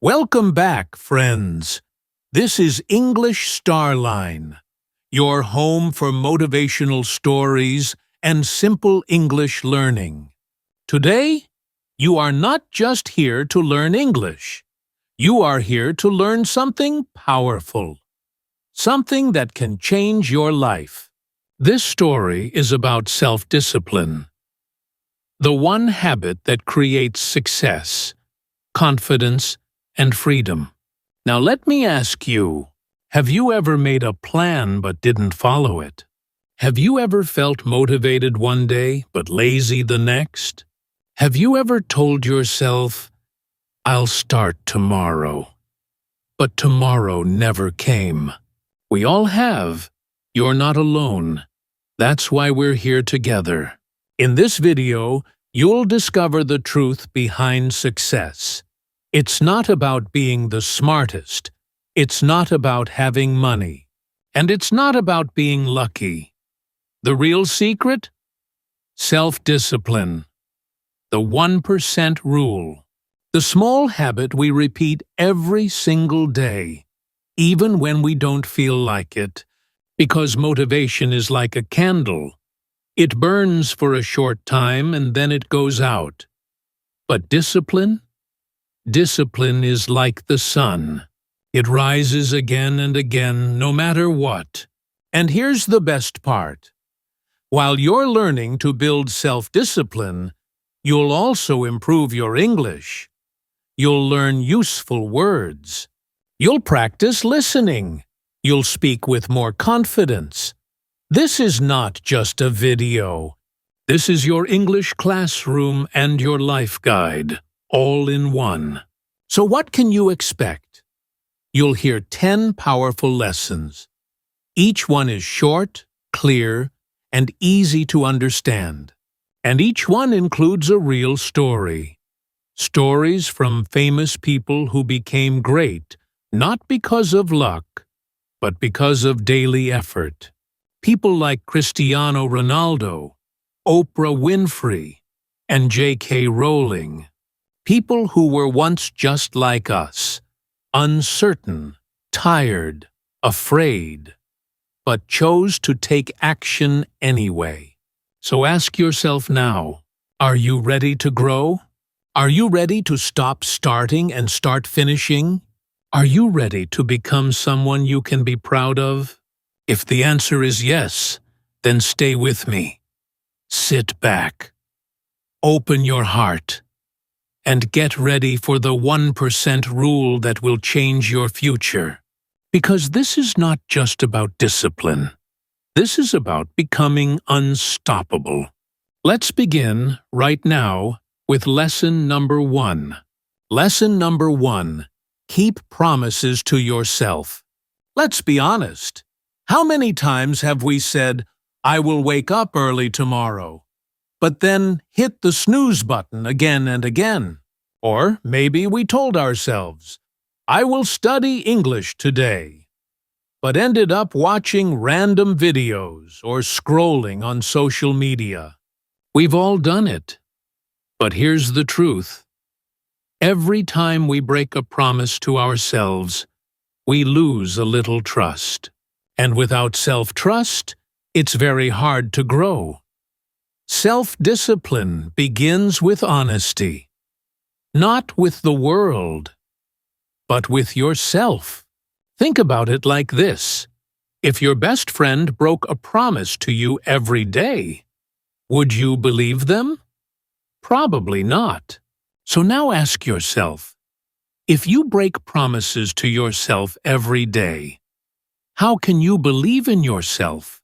Welcome back, friends. This is English Starline, your home for motivational stories and simple English learning. Today, you are not just here to learn English. You are here to learn something powerful, something that can change your life. This story is about self-discipline, the one habit that creates success, confidence, and freedom. Now let me ask you, have you ever made a plan but didn't follow it? Have you ever felt motivated one day but lazy the next? Have you ever told yourself, "I'll start tomorrow," but tomorrow never came? We all have. You're not alone. That's why we're here together. In this video, you'll discover the truth behind success. It's not about being the smartest. It's not about having money. And it's not about being lucky. The real secret? Self-discipline. The 1% rule. The small habit we repeat every single day, even when we don't feel like it. Because motivation is like a candle. It burns for a short time and then it goes out. But discipline? Discipline is like the sun. It rises again and again, no matter what. And here's the best part. While you're learning to build self-discipline, you'll also improve your English. You'll learn useful words. You'll practice listening. You'll speak with more confidence. This is not just a video. This is your English classroom and your life guide, all in one. So what can you expect? You'll hear 10 powerful lessons. Each one is short, clear, and easy to understand. And each one includes a real story. Stories from famous people who became great, not because of luck, but because of daily effort. People like Cristiano Ronaldo, Oprah Winfrey, and J.K. Rowling. People who were once just like us, uncertain, tired, afraid, but chose to take action anyway. So ask yourself now, are you ready to grow? Are you ready to stop starting and start finishing? Are you ready to become someone you can be proud of? If the answer is yes, then stay with me. Sit back, open your heart, and get ready for the 1% rule that will change your future. Because this is not just about discipline. This is about becoming unstoppable. Let's begin right now with lesson number 1. Lesson number 1. Keep promises to yourself. Let's be honest. How many times have we said, "I will wake up early tomorrow," but then hit the snooze button again and again? Or maybe we told ourselves, "I will study English today," but ended up watching random videos or scrolling on social media. We've all done it. But here's the truth. Every time we break a promise to ourselves, we lose a little trust. And without self-trust, it's very hard to grow. Self-discipline begins with honesty. Not with the world, but with yourself. Think about it like this. If your best friend broke a promise to you every day, would you believe them? Probably not. So now ask yourself, if you break promises to yourself every day, how can you believe in yourself?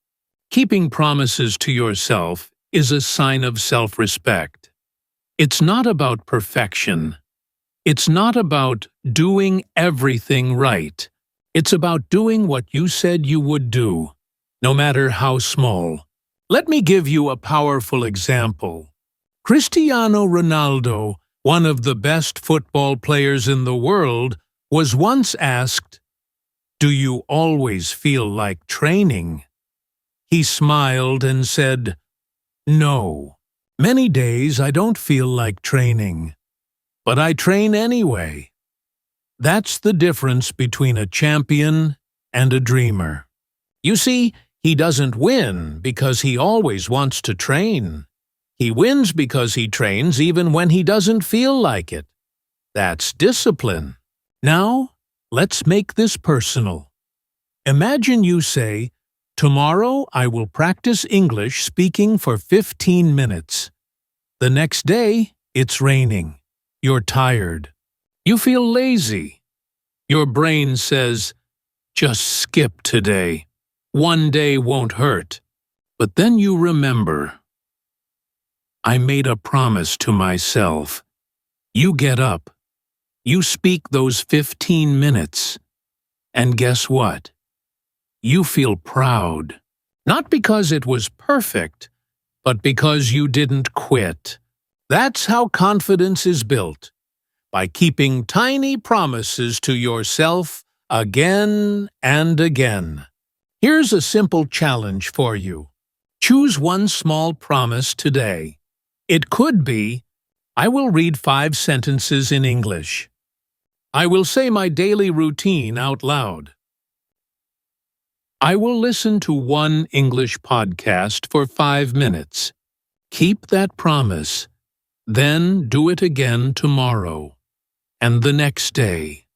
Keeping promises to yourself is a sign of self-respect. It's not about perfection. It's not about doing everything right. It's about doing what you said you would do, no matter how small. Let me give you a powerful example. Cristiano Ronaldo, one of the best football players in the world, was once asked, "Do you always feel like training?" He smiled and said, "No. Many days I don't feel like training, but I train anyway." That's the difference between a champion and a dreamer. You see, he doesn't win because he always wants to train. He wins because he trains even when he doesn't feel like it. That's discipline. Now, let's make this personal. Imagine you say, "Tomorrow I will practice English speaking for 15 minutes." The next day, it's raining. You're tired. You feel lazy. Your brain says, "Just skip today. One day won't hurt." But then you remember, "I made a promise to myself." You get up. You speak those 15 minutes. And guess what? You feel proud. Not because it was perfect, but because you didn't quit. That's how confidence is built. By keeping tiny promises to yourself again and again. Here's a simple challenge for you. Choose one small promise today. It could be, "I will read 5 sentences in English." "I will say my daily routine out loud." "I will listen to one English podcast for 5 minutes." Keep that promise. Then do it again tomorrow. And the next day.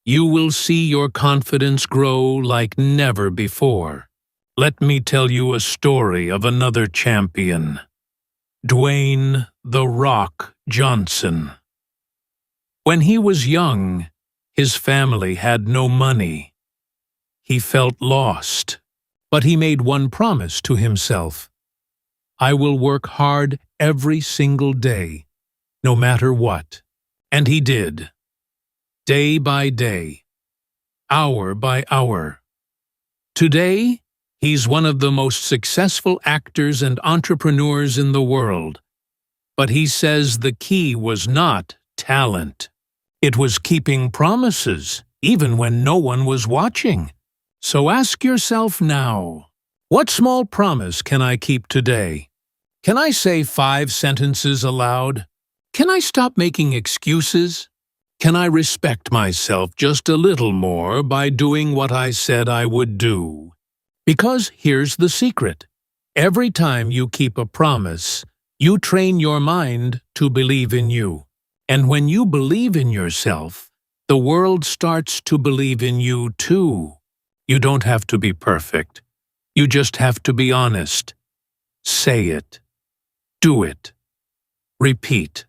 You will see your confidence grow like never before. Let me tell you a story of another champion. Dwayne "The Rock" Johnson. When he was young, his family had no money. He felt lost, but he made one promise to himself. "I will work hard every single day, no matter what." And he did. Day by day, hour by hour. Today, he's one of the most successful actors and entrepreneurs in the world. But he says the key was not talent. It was keeping promises, even when no one was watching. So ask yourself now, what small promise can I keep today? Can I say 5 sentences aloud? Can I stop making excuses? Can I respect myself just a little more by doing what I said I would do? Because here's the secret. Every time you keep a promise, you train your mind to believe in you. And when you believe in yourself, the world starts to believe in you too. You don't have to be perfect. You just have to be honest. Say it. Do it. Repeat.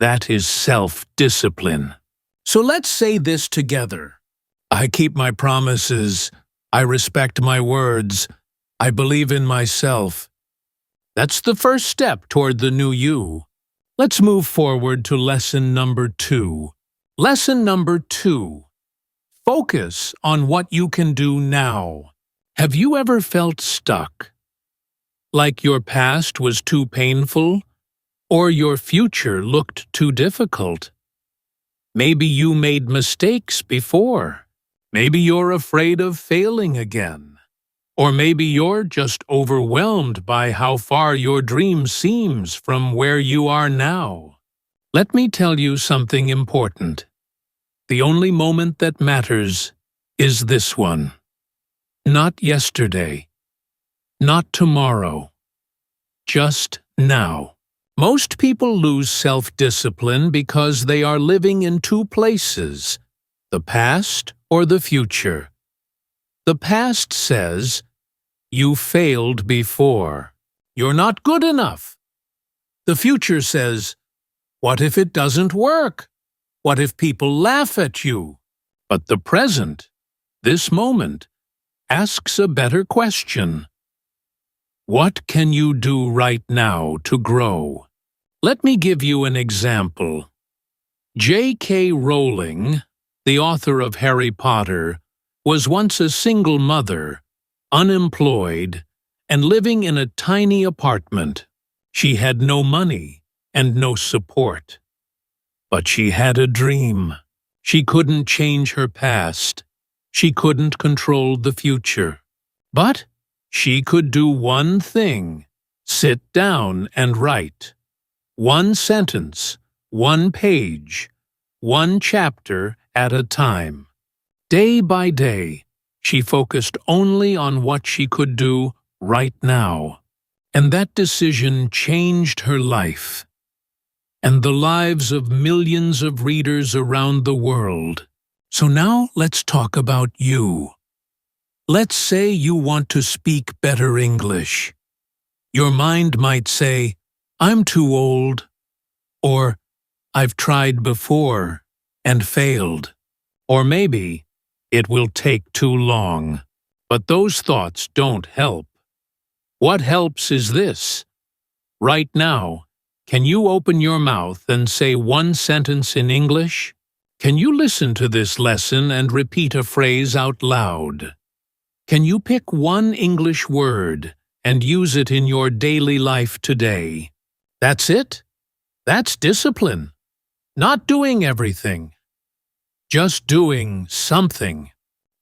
That is self-discipline. So let's say this together. I keep my promises. I respect my words. I believe in myself. That's the first step toward the new you. Let's move forward to lesson number 2. Lesson number 2. Focus on what you can do now. Have you ever felt stuck? Like your past was too painful? Or your future looked too difficult? Maybe you made mistakes before. Maybe you're afraid of failing again. Or maybe you're just overwhelmed by how far your dream seems from where you are now. Let me tell you something important. The only moment that matters is this one. Not yesterday. Not tomorrow. Just now. Most people lose self-discipline because they are living in 2 places, the past or the future. The past says, "You failed before. You're not good enough." The future says, "What if it doesn't work? What if people laugh at you?" But the present, this moment, asks a better question. What can you do right now to grow? Let me give you an example. J.K. Rowling, the author of Harry Potter, was once a single mother, unemployed, and living in a tiny apartment. She had no money and no support. But she had a dream. She couldn't change her past. She couldn't control the future. But she could do one thing: sit down and write. 1 sentence, 1 page, one chapter at a time. Day by day, she focused only on what she could do right now. And that decision changed her life and the lives of millions of readers around the world. So now let's talk about you. Let's say you want to speak better English. Your mind might say, "I'm too old," or "I've tried before and failed," or maybe "It will take too long." But those thoughts don't help. What helps is this. Right now, can you open your mouth and say one sentence in English? Can you listen to this lesson and repeat a phrase out loud? Can you pick one English word and use it in your daily life today? That's it? That's discipline. Not doing everything. Just doing something.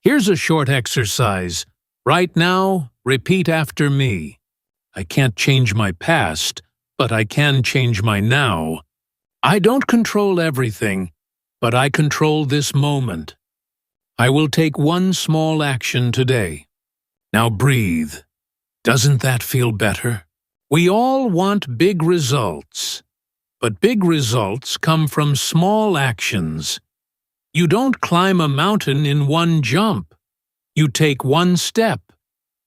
Here's a short exercise. Right now, repeat after me. I can't change my past, but I can change my now. I don't control everything, but I control this moment. I will take one small action today. Now breathe. Doesn't that feel better? We all want big results, but big results come from small actions. You don't climb a mountain in one jump. You take one step,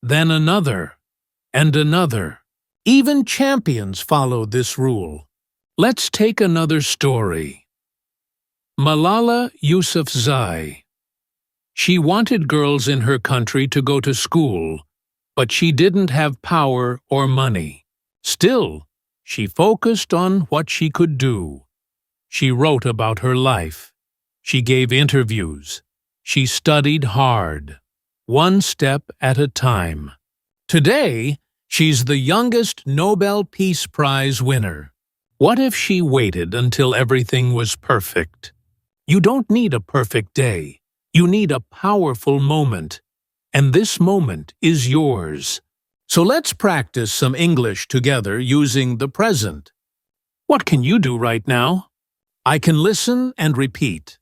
then another, and another. Even champions follow this rule. Let's take another story. Malala Yousafzai. She wanted girls in her country to go to school, but she didn't have power or money. Still, she focused on what she could do. She wrote about her life. She gave interviews. She studied hard, one step at a time. Today, she's the youngest Nobel Peace Prize winner. What if she waited until everything was perfect? You don't need a perfect day. You need a powerful moment. And this moment is yours. So let's practice some English together using the present. What can you do right now? I can listen and repeat.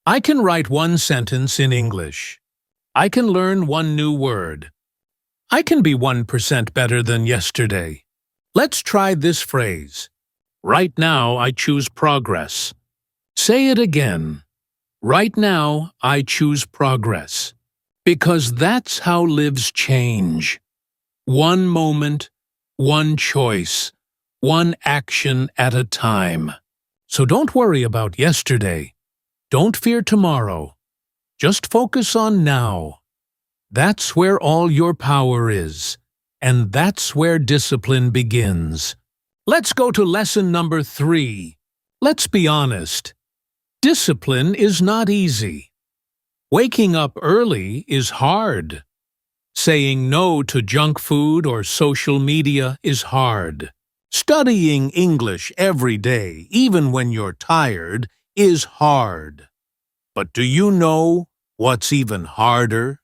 I can write one sentence in English. I can learn one new word. I can be 1% better than yesterday. Let's try this phrase. Right now, I choose progress. Say it again. Right now, I choose progress. Because that's how lives change. One moment, one choice, one action at a time. So don't worry about yesterday. Don't fear tomorrow. Just focus on now. That's where all your power is, and that's where discipline begins. Let's go to lesson number 3. Let's be honest. Discipline is not easy. Waking up early is hard. Saying no to junk food or social media is hard. Studying English every day, even when you're tired, is hard. But do you know what's even harder?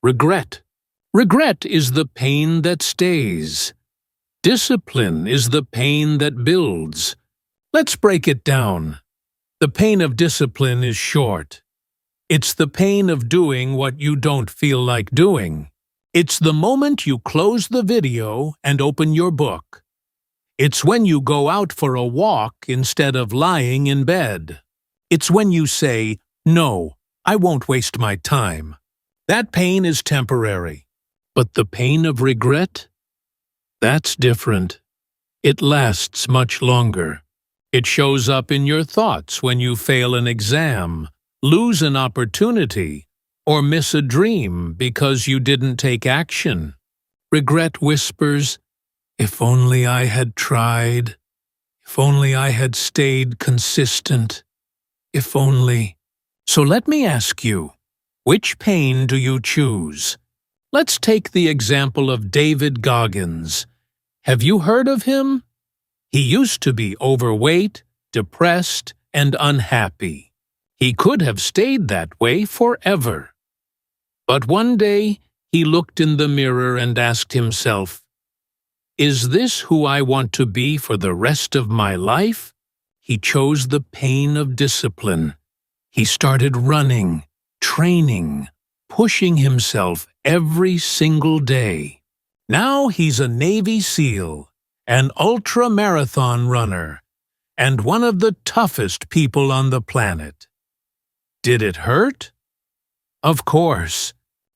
Regret. Regret is the pain that stays. Discipline is the pain that builds. Let's break it down. The pain of discipline is short. It's the pain of doing what you don't feel like doing. It's the moment you close the video and open your book. It's when you go out for a walk instead of lying in bed. It's when you say, "No, I won't waste my time." That pain is temporary. But the pain of regret? That's different. It lasts much longer. It shows up in your thoughts when you fail an exam, lose an opportunity, or miss a dream because you didn't take action. Regret whispers, "If only I had tried. If only I had stayed consistent. If only." So let me ask you, which pain do you choose? Let's take the example of David Goggins. Have you heard of him? He used to be overweight, depressed, and unhappy. He could have stayed that way forever. But one day, he looked in the mirror and asked himself, "Is this who I want to be for the rest of my life?" he chose the pain of discipline. He started running, training, pushing himself every single day. Now he's a Navy SEAL, an ultra-marathon runner, and one of the toughest people on the planet. Did it hurt? Of course,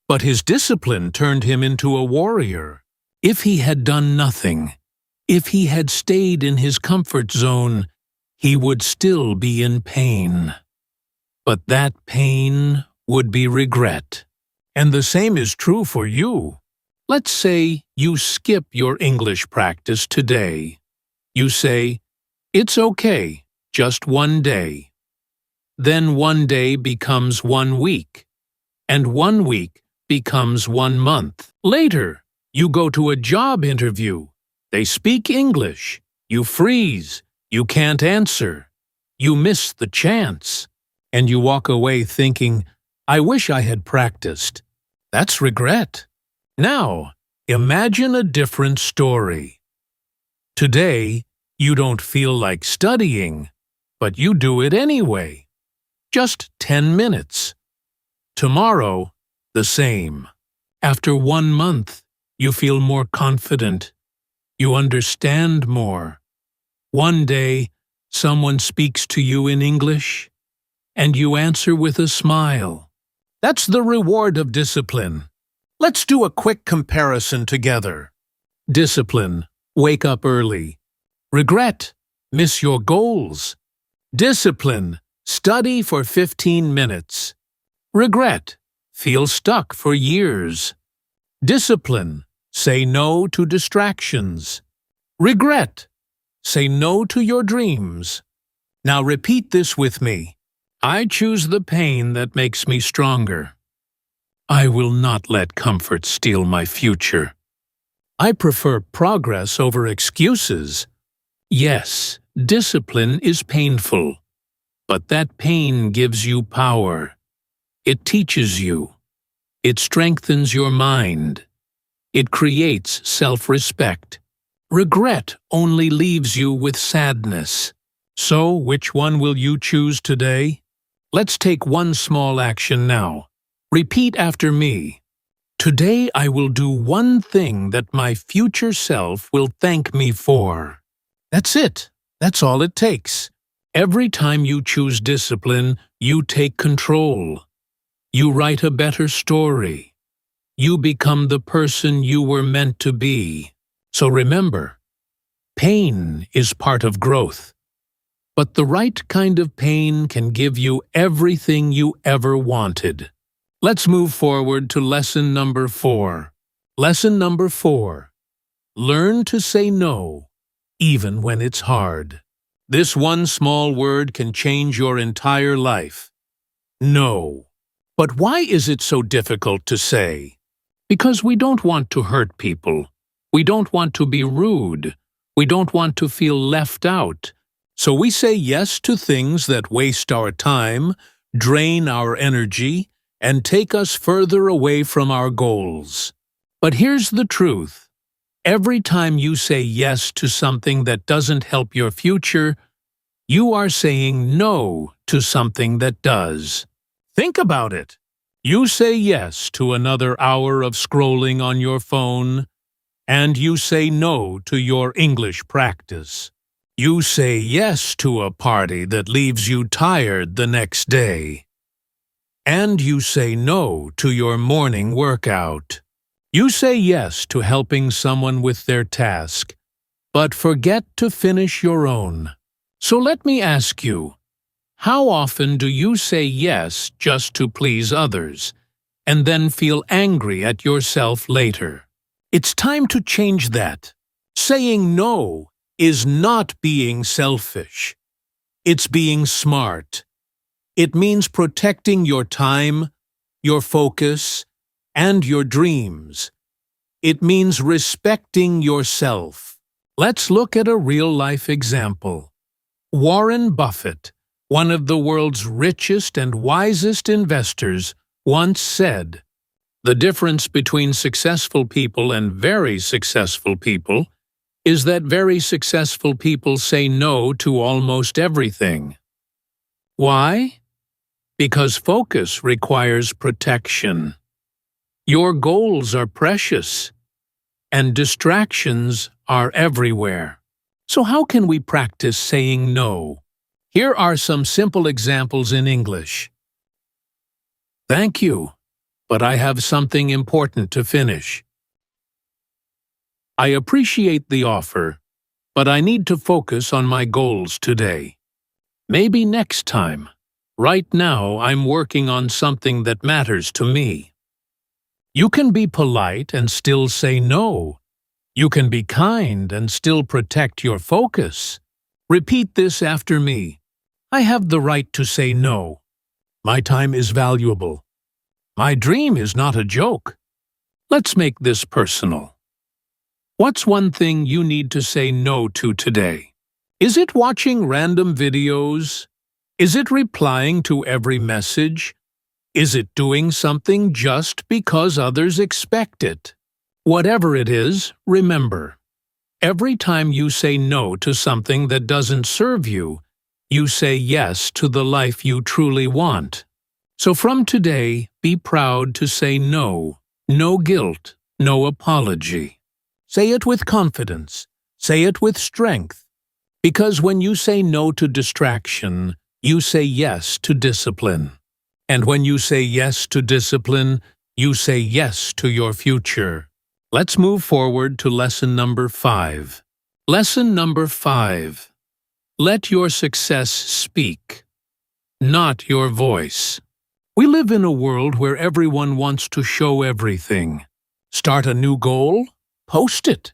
but his discipline turned him into a warrior. If he had done nothing, if he had stayed in his comfort zone, he would still be in pain. But that pain would be regret. And the same is true for you. Let's say you skip your English practice today. You say, "It's okay, just one day." Then one day becomes 1 week, and 1 week becomes 1 month. Later, you go to a job interview. They speak English. You freeze. You can't answer. You miss the chance. And you walk away thinking, "I wish I had practiced." That's regret. Now, imagine a different story. Today, you don't feel like studying, but you do it anyway. Just 10 minutes. Tomorrow, the same. After 1 month, you feel more confident. You understand more. One day, someone speaks to you in English, and you answer with a smile. That's the reward of discipline. Let's do a quick comparison together. Discipline, wake up early. Regret, miss your goals. Discipline, study for 15 minutes. Regret, feel stuck for years. Discipline, say no to distractions. Regret, say no to your dreams. Now repeat this with me. I choose the pain that makes me stronger. I will not let comfort steal my future. I prefer progress over excuses. Yes, discipline is painful, but that pain gives you power. It teaches you. It strengthens your mind. It creates self-respect. Regret only leaves you with sadness. So, which one will you choose today? Let's take one small action now. Repeat after me. Today I will do one thing that my future self will thank me for. That's it. That's all it takes. Every time you choose discipline, you take control. You write a better story. You become the person you were meant to be. So remember, pain is part of growth. But the right kind of pain can give you everything you ever wanted. Let's move forward to lesson number 4. Lesson number 4. Learn to say no, even when it's hard. This one small word can change your entire life. No. But why is it so difficult to say? Because we don't want to hurt people. We don't want to be rude. We don't want to feel left out. So we say yes to things that waste our time, drain our energy, and take us further away from our goals. But here's the truth. Every time you say yes to something that doesn't help your future, you are saying no to something that does. Think about it. You say yes to another hour of scrolling on your phone, and you say no to your English practice. You say yes to a party that leaves you tired the next day. And you say no to your morning workout. You say yes to helping someone with their task, but forget to finish your own. So let me ask you, how often do you say yes just to please others, and then feel angry at yourself later? It's time to change that. Saying no is not being selfish. It's being smart. It means protecting your time, your focus, and your dreams. It means respecting yourself. Let's look at a real-life example. Warren Buffett, one of the world's richest and wisest investors, once said, "The difference between successful people and very successful people is that very successful people say no to almost everything. Why? Because focus requires protection. Your goals are precious, and distractions are everywhere. So how can we practice saying no? Here are some simple examples in English. Thank you, but I have something important to finish. I appreciate the offer, but I need to focus on my goals today. Maybe next time. Right now, I'm working on something that matters to me. You can be polite and still say no. You can be kind and still protect your focus. Repeat this after me. I have the right to say no. My time is valuable. My dream is not a joke. Let's make this personal. What's one thing you need to say no to today? Is it watching random videos? Is it replying to every message? Is it doing something just because others expect it? Whatever it is, remember, every time you say no to something that doesn't serve you, you say yes to the life you truly want. So from today, be proud to say no. No guilt, no apology. Say it with confidence. Say it with strength. Because when you say no to distraction, you say yes to discipline. And when you say yes to discipline, you say yes to your future. Let's move forward to lesson number 5. Lesson number 5. Let your success speak, not your voice. We live in a world where everyone wants to show everything. Start a new goal? Post it.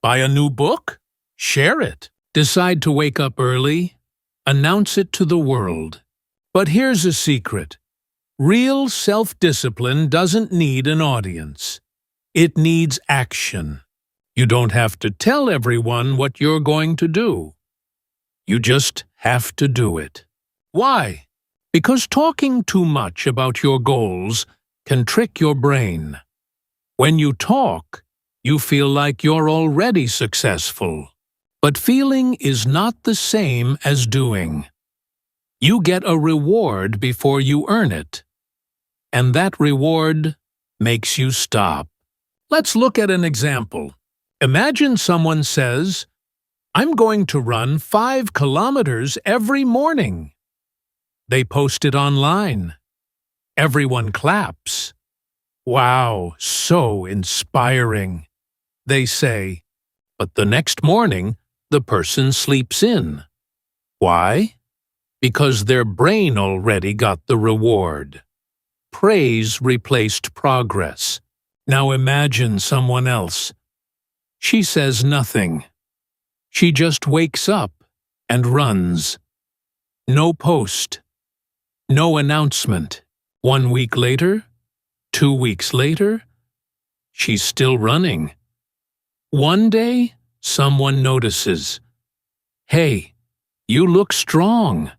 Buy a new book? Share it. Decide to wake up early? Announce it to the world. But here's a secret. Real self-discipline doesn't need an audience. It needs action. You don't have to tell everyone what you're going to do. You just have to do it. Why? Because talking too much about your goals can trick your brain. When you talk, you feel like you're already successful. But feeling is not the same as doing. You get a reward before you earn it. And that reward makes you stop. Let's look at an example. Imagine someone says, I'm going to run 5 kilometers every morning. They post it online. Everyone claps. Wow, so inspiring. They say, but the next morning, the person sleeps in. Why? Because their brain already got the reward. Praise replaced progress. Now imagine someone else. She says nothing. She just wakes up and runs. No post. No announcement. 1 week later, 2 weeks later, she's still running. One day, someone notices. Hey, you look strong.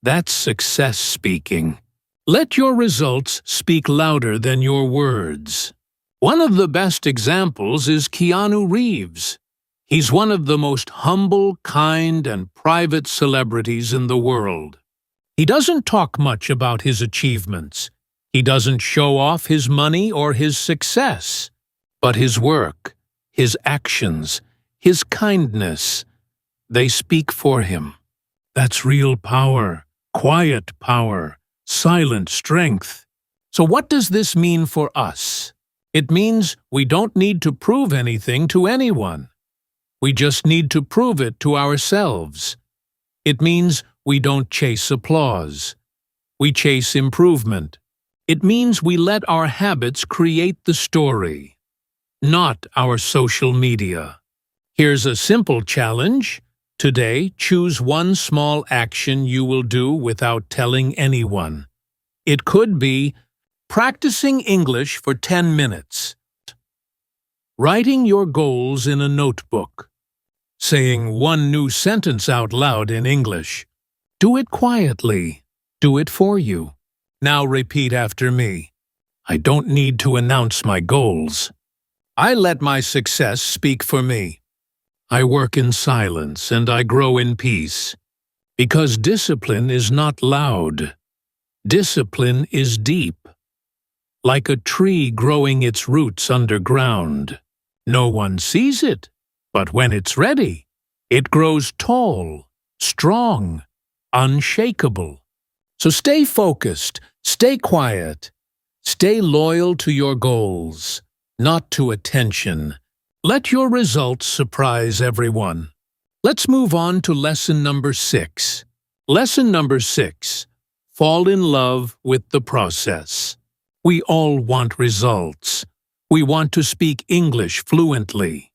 That's success speaking. Let your results speak louder than your words. One of the best examples is Keanu Reeves. He's one of the most humble, kind, and private celebrities in the world. He doesn't talk much about his achievements. He doesn't show off his money or his success. But his work, his actions, his kindness, they speak for him. That's real power, quiet power, silent strength. So what does this mean for us? It means we don't need to prove anything to anyone. We just need to prove it to ourselves. It means we don't chase applause. We chase improvement. It means we let our habits create the story, not our social media. Here's a simple challenge. Today, choose one small action you will do without telling anyone. It could be practicing English for 10 minutes, writing your goals in a notebook, saying one new sentence out loud in English. Do it quietly. Do it for you. Now repeat after me. I don't need to announce my goals. I let my success speak for me. I work in silence and I grow in peace. Because discipline is not loud. Discipline is deep. Like a tree growing its roots underground. No one sees it, but when it's ready, it grows tall, strong, unshakable. So stay focused, stay quiet, stay loyal to your goals, not to attention. Let your results surprise everyone. Let's move on to lesson number 6. Lesson number 6. Fall in love with the process. We all want results. We want to speak English fluently.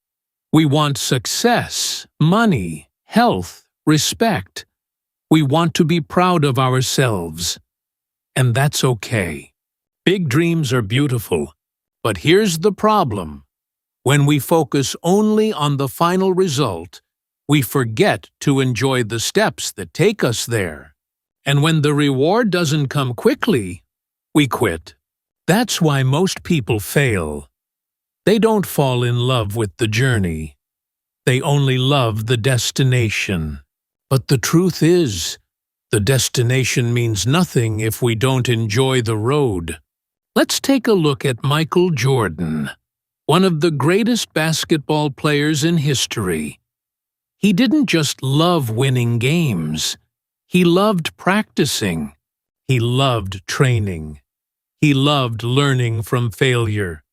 We want success, money, health, respect. We want to be proud of ourselves. And that's okay. Big dreams are beautiful. But here's the problem. When we focus only on the final result, we forget to enjoy the steps that take us there. And when the reward doesn't come quickly, we quit. That's why most people fail. They don't fall in love with the journey. They only love the destination. But the truth is, the destination means nothing if we don't enjoy the road. Let's take a look at Michael Jordan, one of the greatest basketball players in history. He didn't just love winning games. He loved practicing. He loved training. He loved learning from failure.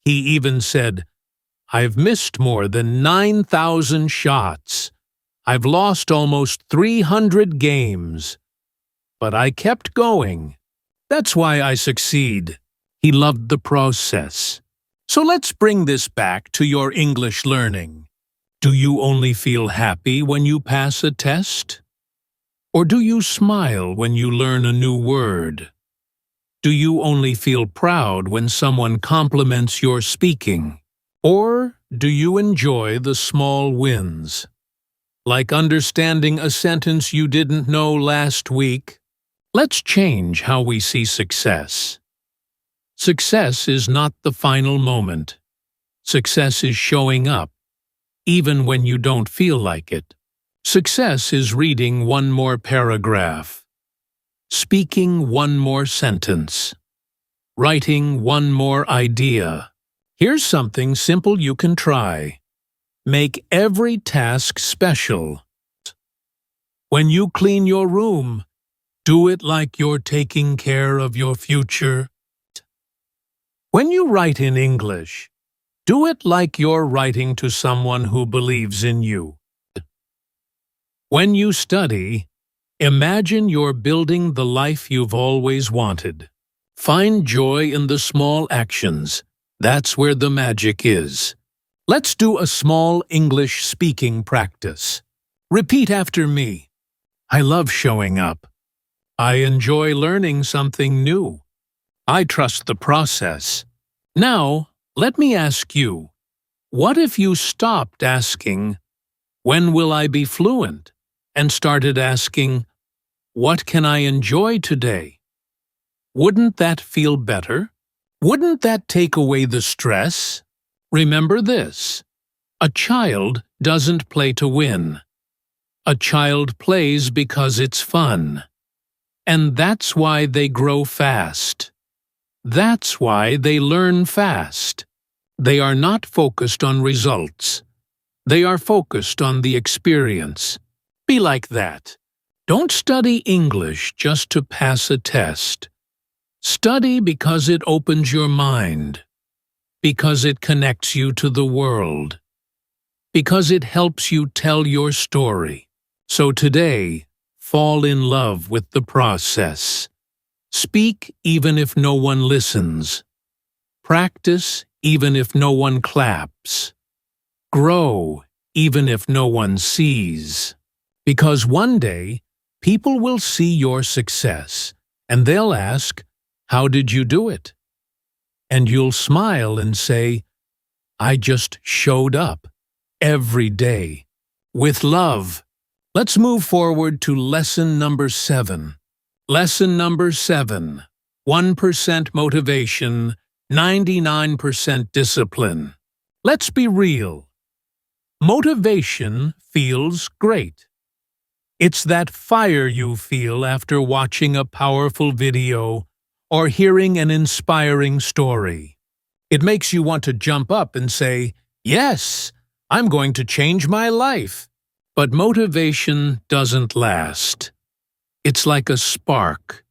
He even said, "I've missed more than 9,000 shots. I've lost almost 300 games. But I kept going. That's why I succeed." He loved the process. So let's bring this back to your English learning. Do you only feel happy when you pass a test? Or do you smile when you learn a new word? Do you only feel proud when someone compliments your speaking? Or do you enjoy the small wins? Like understanding a sentence you didn't know last week? Let's change how we see success. Success is not the final moment. Success is showing up, even when you don't feel like it. Success is reading one more paragraph, speaking one more sentence, writing one more idea. Here's something simple you can try. Make every task special. When you clean your room, do it like you're taking care of your future. When you write in English, do it like you're writing to someone who believes in you. When you study, imagine you're building the life you've always wanted. Find joy in the small actions. That's where the magic is. Let's do a small English speaking practice. Repeat after me. I love showing up. I enjoy learning something new. I trust the process. Now, let me ask you, what if you stopped asking, "When will I be fluent?" and started asking, "What can I enjoy today?" Wouldn't that feel better? Wouldn't that take away the stress? Remember this: a child doesn't play to win. A child plays because it's fun. And that's why they grow fast. That's why they learn fast. They are not focused on results. They are focused on the experience. Be like that. Don't study English just to pass a test. Study because it opens your mind, because it connects you to the world, because it helps you tell your story. So today, fall in love with the process. Speak even if no one listens. Practice even if no one claps. Grow even if no one sees. Because one day, people will see your success, and they'll ask, "How did you do it?" And you'll smile and say, "I just showed up every day with love." Let's move forward to lesson number 7. Lesson number 7. 1% motivation, 99% discipline. Let's be real. Motivation feels great. It's that fire you feel after watching a powerful video or hearing an inspiring story. It makes you want to jump up and say, "Yes, I'm going to change my life." But motivation doesn't last. It's like a spark.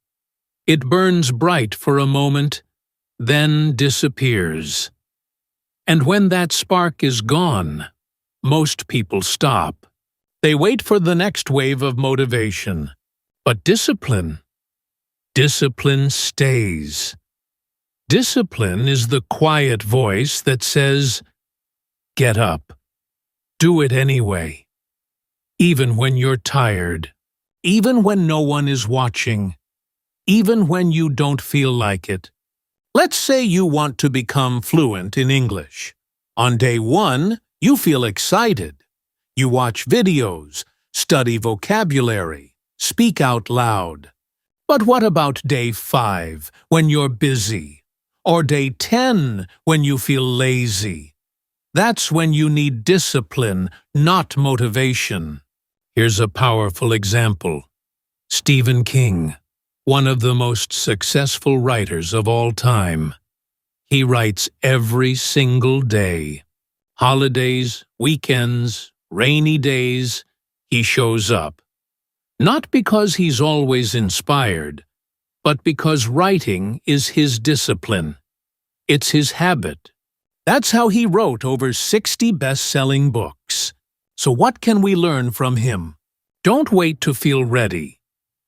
It burns bright for a moment, then disappears. And when that spark is gone, most people stop. They wait for the next wave of motivation. But discipline stays. Discipline is the quiet voice that says, "Get up. Do it anyway." Even when you're tired. Even when no one is watching. Even when you don't feel like it. Let's say you want to become fluent in English. On day 1, you feel excited. You watch videos, study vocabulary, speak out loud. But what about day 5, when you're busy? Or day 10, when you feel lazy? That's when you need discipline, not motivation. Here's a powerful example. Stephen King, one of the most successful writers of all time. He writes every single day. Holidays, weekends, rainy days, he shows up. Not because he's always inspired, but because writing is his discipline. It's his habit. That's how he wrote over 60 best-selling books. So what can we learn from him? Don't wait to feel ready.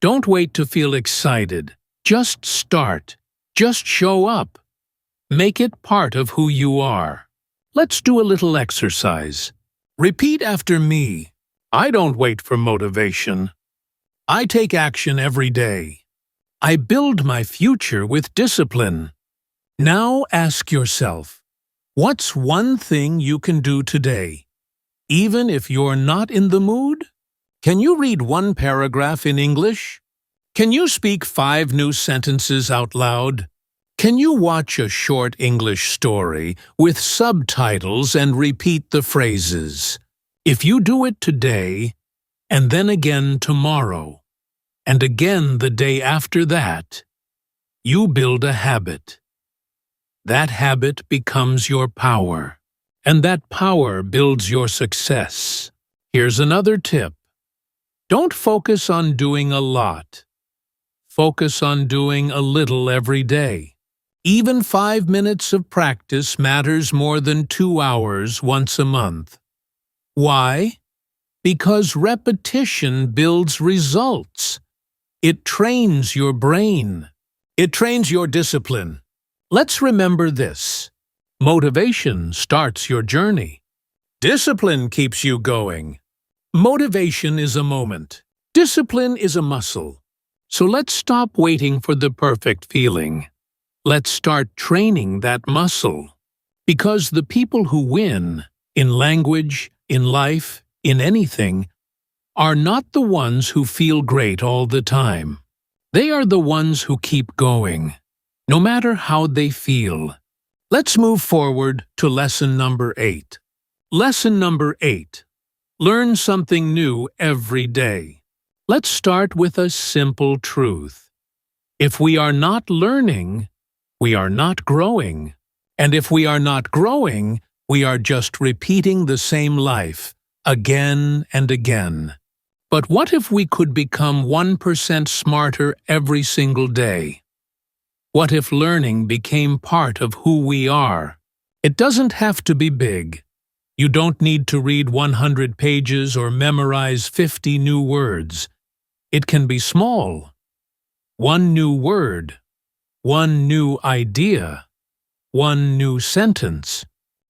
Don't wait to feel excited. Just start. Just show up. Make it part of who you are. Let's do a little exercise. Repeat after me. I don't wait for motivation. I take action every day. I build my future with discipline. Now ask yourself, what's one thing you can do today? Even if you're not in the mood? Can you read one paragraph in English? Can you speak 5 new sentences out loud? Can you watch a short English story with subtitles and repeat the phrases? If you do it today, and then again tomorrow, and again the day after that, you build a habit. That habit becomes your power, and that power builds your success. Here's another tip. Don't focus on doing a lot. Focus on doing a little every day. Even 5 minutes of practice matters more than 2 hours once a month. Why? Because repetition builds results. It trains your brain. It trains your discipline. Let's remember this. Motivation starts your journey. Discipline keeps you going. Motivation is a moment. Discipline is a muscle. So let's stop waiting for the perfect feeling. Let's start training that muscle. Because the people who win, in language, in life, in anything, are not the ones who feel great all the time. They are the ones who keep going, no matter how they feel. Let's move forward to lesson number 8. Lesson number 8. Learn something new every day. Let's start with a simple truth. If we are not learning, we are not growing. And if we are not growing, we are just repeating the same life, again and again. But what if we could become 1% smarter every single day? What if learning became part of who we are? It doesn't have to be big. You don't need to read 100 pages or memorize 50 new words. It can be small. 1 new word, 1 new idea, 1 new sentence.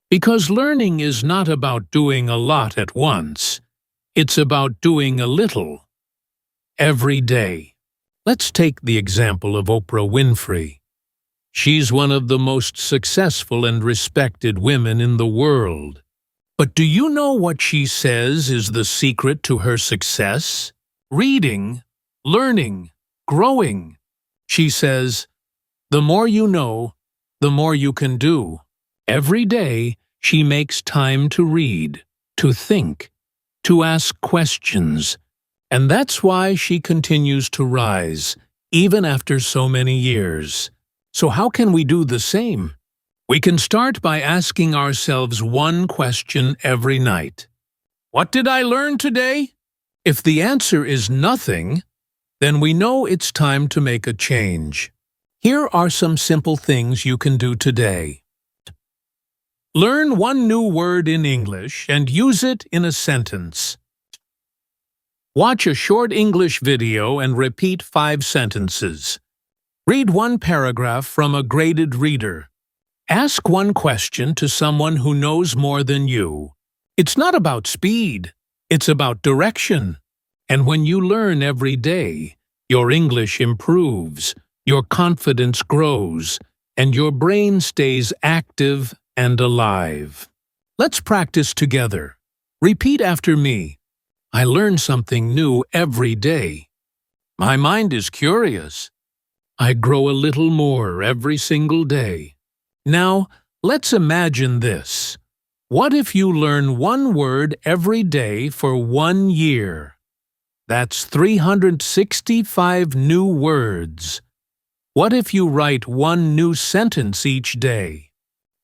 Because learning is not about doing a lot at once. It's about doing a little. Every day. Let's take the example of Oprah Winfrey. She's one of the most successful and respected women in the world. But do you know what she says is the secret to her success? Reading, learning, growing. She says, the more you know, the more you can do. Every day, she makes time to read, to think, to ask questions. And that's why she continues to rise, even after so many years. So how can we do the same? We can start by asking ourselves one question every night. What did I learn today? If the answer is nothing, then we know it's time to make a change. Here are some simple things you can do today. Learn one new word in English and use it in a sentence. Watch a short English video and repeat 5 sentences. Read one paragraph from a graded reader. Ask one question to someone who knows more than you. It's not about speed, it's about direction. And when you learn every day, your English improves, your confidence grows, and your brain stays active and alive. Let's practice together. Repeat after me. I learn something new every day. My mind is curious. I grow a little more every single day. Now, let's imagine this. What if you learn one word every day for 1 year? That's 365 new words. What if you write one new sentence each day?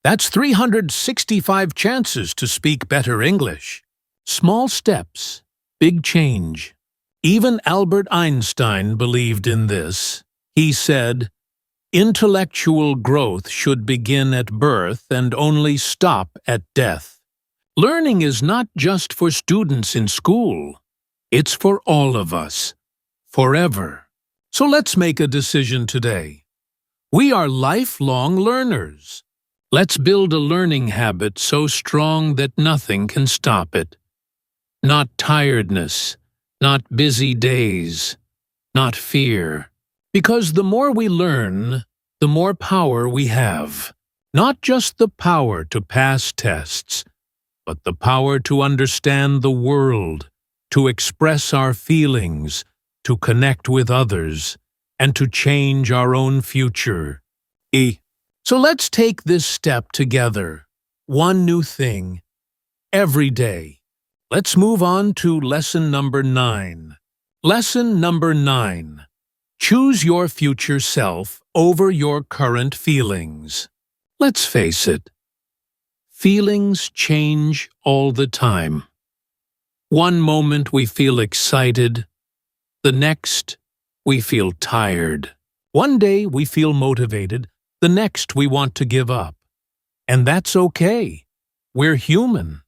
That's 365 chances to speak better English. Small steps, big change. Even Albert Einstein believed in this. He said, "Intellectual growth should begin at birth and only stop at death." Learning is not just for students in school. It's for all of us, forever. So let's make a decision today. We are lifelong learners. Let's build a learning habit so strong that nothing can stop it. Not tiredness, not busy days, not fear. Because the more we learn, the more power we have. Not just the power to pass tests, but the power to understand the world, to express our feelings, to connect with others, and to change our own future. So let's take this step together. One new thing, every day. Let's move on to lesson number 9. Lesson number 9. Choose your future self over your current feelings. Let's face it. Feelings change all the time. One moment we feel excited. The next, we feel tired. One day we feel motivated. The next we want to give up. And that's okay. We're human.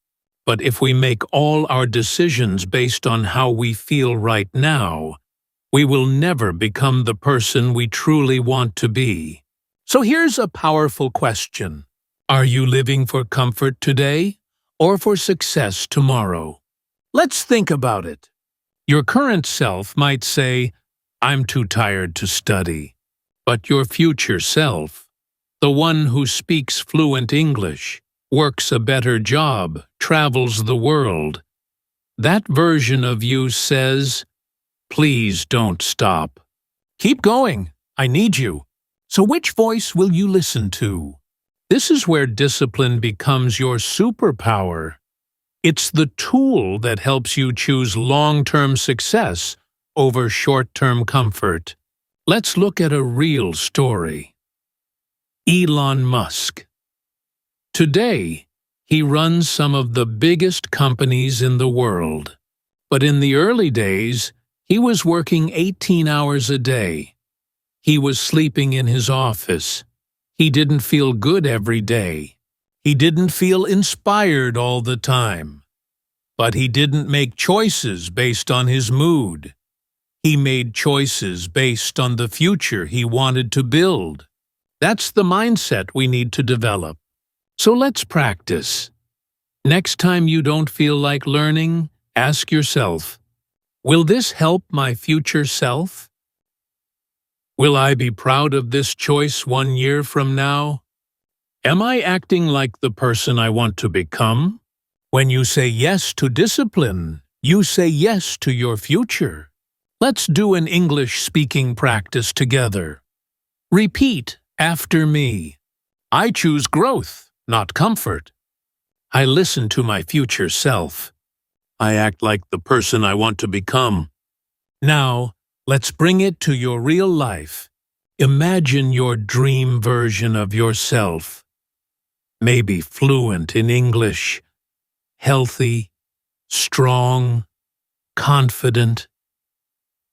But if we make all our decisions based on how we feel right now, we will never become the person we truly want to be. So here's a powerful question. Are you living for comfort today or for success tomorrow? Let's think about it. Your current self might say, "I'm too tired to study." But your future self, the one who speaks fluent English, works a better job, travels the world, that version of you says, "Please don't stop. Keep going. I need you." So which voice will you listen to? This is where discipline becomes your superpower. It's the tool that helps you choose long-term success over short-term comfort. Let's look at a real story. Elon Musk. Today, he runs some of the biggest companies in the world. But in the early days, he was working 18 hours a day. He was sleeping in his office. He didn't feel good every day. He didn't feel inspired all the time. But he didn't make choices based on his mood. He made choices based on the future he wanted to build. That's the mindset we need to develop. So let's practice. Next time you don't feel like learning, ask yourself, will this help my future self? Will I be proud of this choice 1 year from now? Am I acting like the person I want to become? When you say yes to discipline, you say yes to your future. Let's do an English speaking practice together. Repeat after me. I choose growth, not comfort. I listen to my future self. I act like the person I want to become. Now, let's bring it to your real life. Imagine your dream version of yourself. Maybe fluent in English, healthy, strong, confident.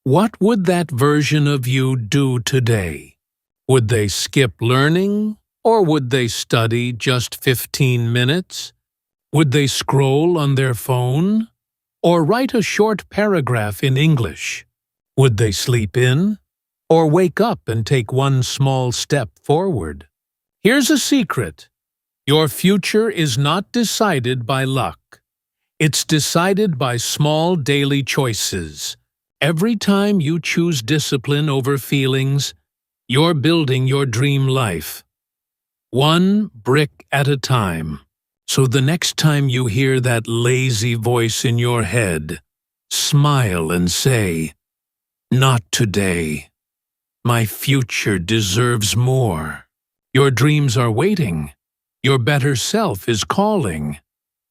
What would that version of you do today? Would they skip learning, or would they study just 15 minutes? Would they scroll on their phone, or write a short paragraph in English? Would they sleep in, or wake up and take one small step forward? Here's a secret. Your future is not decided by luck. It's decided by small daily choices. Every time you choose discipline over feelings, you're building your dream life. One brick at a time. So the next time you hear that lazy voice in your head, smile and say, "Not today. My future deserves more." Your dreams are waiting. Your better self is calling.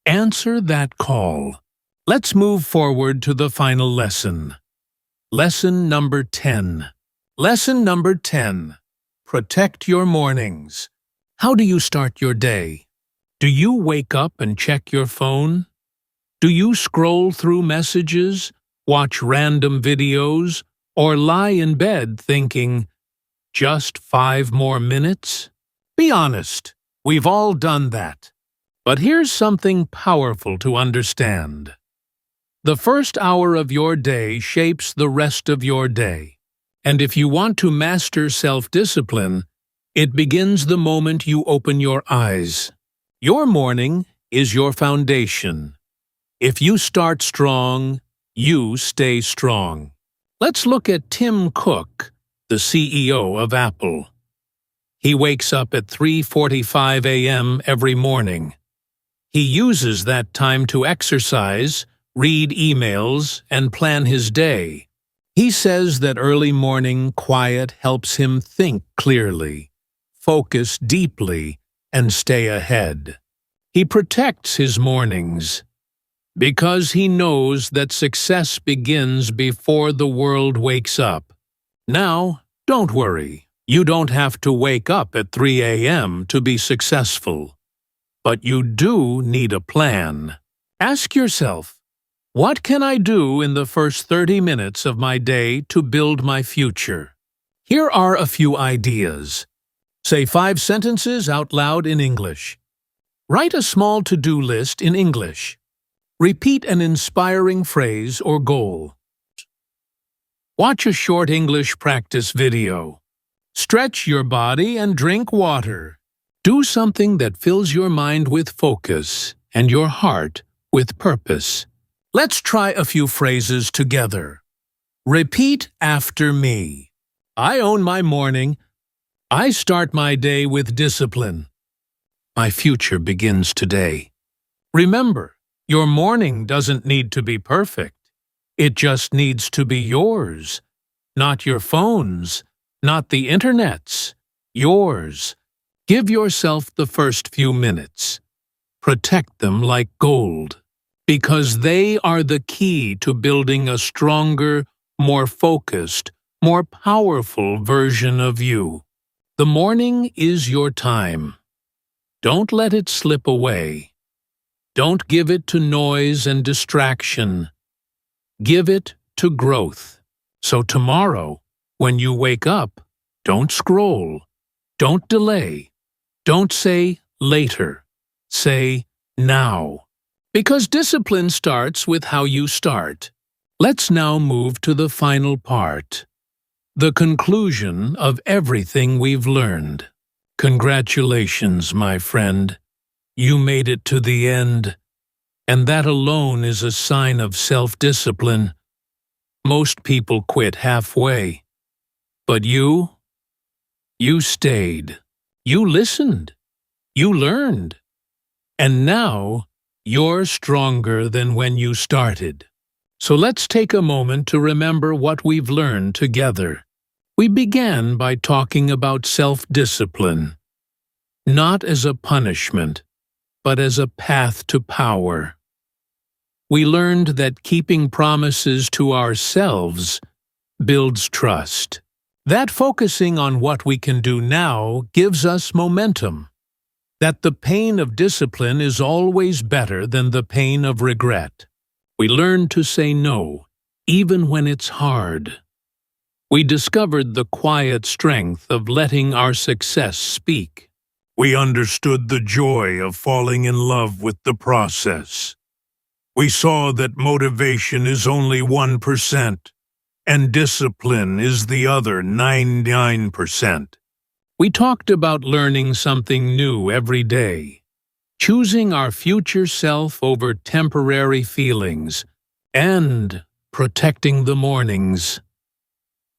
Answer that call. Let's move forward to the final lesson. Lesson number 10. Lesson number 10. Protect your mornings. How do you start your day? Do you wake up and check your phone? Do you scroll through messages, watch random videos, or lie in bed thinking, just 5 more minutes? Be honest, we've all done that. But here's something powerful to understand. The first hour of your day shapes the rest of your day. And if you want to master self-discipline, it begins the moment you open your eyes. Your morning is your foundation. If you start strong, you stay strong. Let's look at Tim Cook, the CEO of Apple. He wakes up at 3:45 a.m. every morning. He uses that time to exercise, read emails, and plan his day. He says that early morning quiet helps him think clearly, focus deeply, and stay ahead. He protects his mornings because he knows that success begins before the world wakes up. Now, don't worry. You don't have to wake up at 3 a.m. to be successful. But you do need a plan. Ask yourself, what can I do in the first 30 minutes of my day to build my future? Here are a few ideas. Say 5 sentences out loud in English. Write a small to-do list in English. Repeat an inspiring phrase or goal. Watch a short English practice video. Stretch your body and drink water. Do something that fills your mind with focus and your heart with purpose. Let's try a few phrases together. Repeat after me. I own my morning. I start my day with discipline. My future begins today. Remember, your morning doesn't need to be perfect. It just needs to be yours. Not your phone's, not the internet's. Yours. Give yourself the first few minutes. Protect them like gold, because they are the key to building a stronger, more focused, more powerful version of you. The morning is your time. Don't let it slip away. Don't give it to noise and distraction. Give it to growth. So tomorrow, when you wake up, don't scroll. Don't delay. Don't say later. Say now. Because discipline starts with how you start. Let's now move to the final part. The conclusion of everything we've learned. Congratulations, my friend. You made it to the end. And that alone is a sign of self-discipline. Most people quit halfway. But you stayed. You listened. You learned. And now, you're stronger than when you started. So let's take a moment to remember what we've learned together. We began by talking about self-discipline. Not as a punishment, but as a path to power. We learned that keeping promises to ourselves builds trust. That focusing on what we can do now gives us momentum. That the pain of discipline is always better than the pain of regret. We learned to say no, even when it's hard. We discovered the quiet strength of letting our success speak. We understood the joy of falling in love with the process. We saw that motivation is only 1%, and discipline is the other 99%. We talked about learning something new every day, choosing our future self over temporary feelings, and protecting the mornings,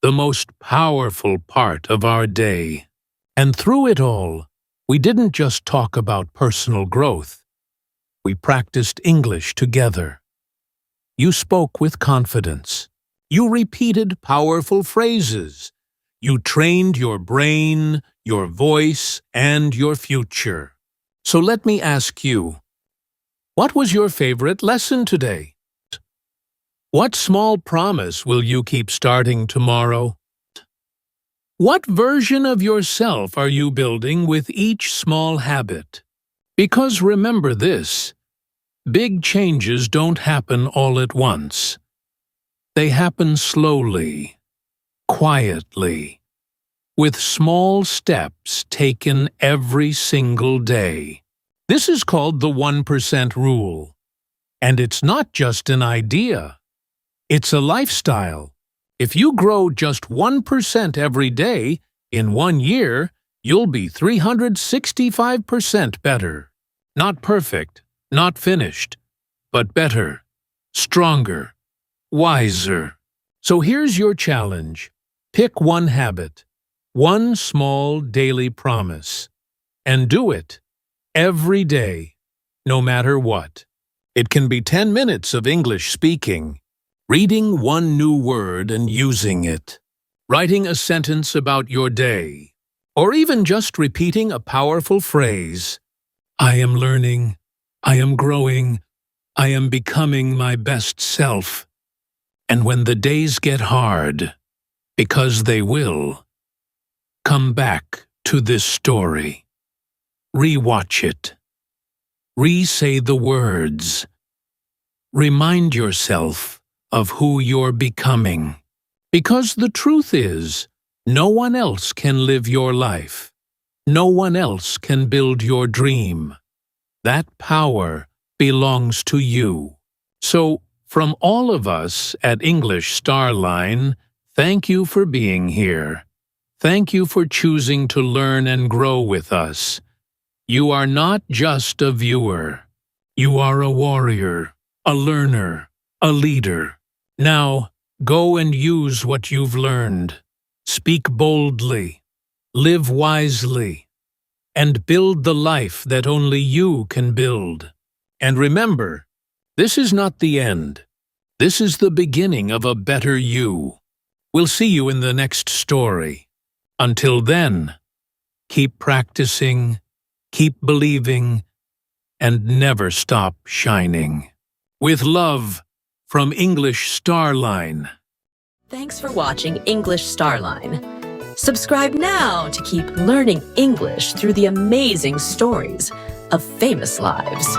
the most powerful part of our day. And through it all, we didn't just talk about personal growth. We practiced English together. You spoke with confidence. You repeated powerful phrases. You trained your brain, your voice, and your future. So let me ask you, what was your favorite lesson today? What small promise will you keep starting tomorrow? What version of yourself are you building with each small habit? Because remember this, big changes don't happen all at once. They happen slowly, quietly, with small steps taken every single day. This is called the 1% rule. And it's not just an idea. It's a lifestyle. If you grow just 1% every day, in 1 year, you'll be 365% better. Not perfect, not finished, but better, stronger, wiser. So here's your challenge. Pick one habit, one small daily promise, and do it every day, no matter what. It can be 10 minutes of English speaking, reading one new word and using it, writing a sentence about your day, or even just repeating a powerful phrase. I am learning, I am growing, I am becoming my best self. And when the days get hard, because they will, come back to this story. Rewatch it. Re-say the words. Remind yourself of who you're becoming. Because the truth is, no one else can live your life. No one else can build your dream. That power belongs to you. So, from all of us at English Starline, thank you for being here. Thank you for choosing to learn and grow with us. You are not just a viewer. You are a warrior, a learner, a leader. Now, go and use what you've learned. Speak boldly, live wisely, and build the life that only you can build. And remember, this is not the end. This is the beginning of a better you. We'll see you in the next story. Until then, keep practicing, keep believing, and never stop shining. With love, from English Starline. Thanks for watching English Starline. Subscribe now to keep learning English through the amazing stories of famous lives.